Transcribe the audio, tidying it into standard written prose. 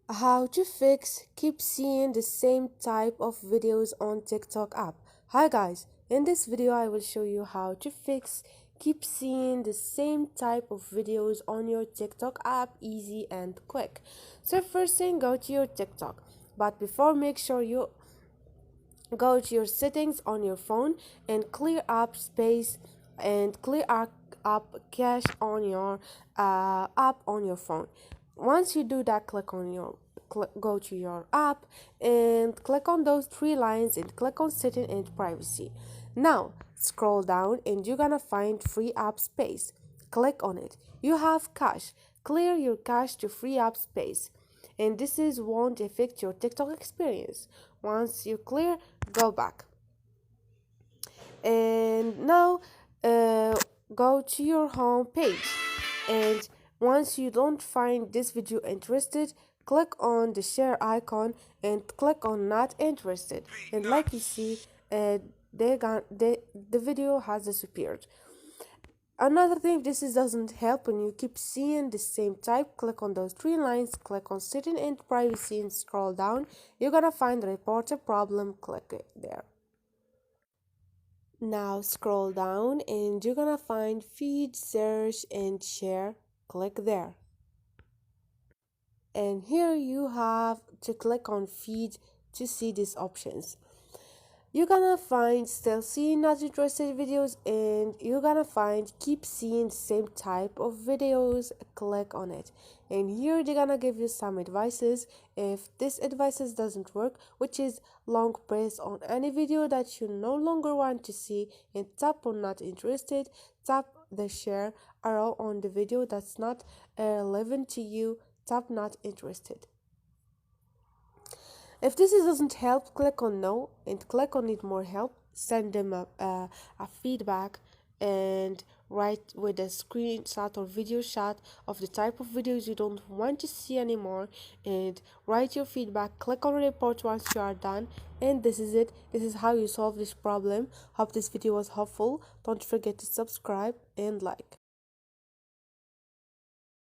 How to fix keep seeing the same type of videos on TikTok app. Hi guys, in this video I will show you how to fix keep seeing the same type of videos on your TikTok app easy and quick. So first thing, go to your TikTok. But before, make sure you go to your settings on your phone and clear up space and up cache on your app on your phone. Once you do that, go to your app and click on those three lines and click on setting and privacy. Now scroll down and you're gonna find free app space. Click on it. You have cache. Clear your cache to free up space, and this is won't affect your TikTok experience. Once you clear, go back. And now go to your home page, and once you don't find this video interested, click on the share icon and click on not interested, and like you see, the video has disappeared. Another thing, if doesn't help and you keep seeing the same type, click on those three lines, click on setting and privacy and scroll down. You're gonna find report a problem, click it there. Now scroll down and you're gonna find feed, search and share, click there. And here you have to click on feed to see these options. You're gonna find still seeing not interested videos, and you're gonna find keep seeing the same type of videos. Click on it, and here they're gonna give you some advices. If this advices doesn't work, which is long press on any video that you no longer want to see and tap on not interested, tap the share arrow on the video that's not relevant to you, tap not interested. If this doesn't help, click on no and click on need more help. Send them a feedback and write with a screenshot or video shot of the type of videos you don't want to see anymore, and write your feedback. Click on report once you are done, and this is it. This is how you solve this problem. Hope this video was helpful. Don't forget to subscribe and like.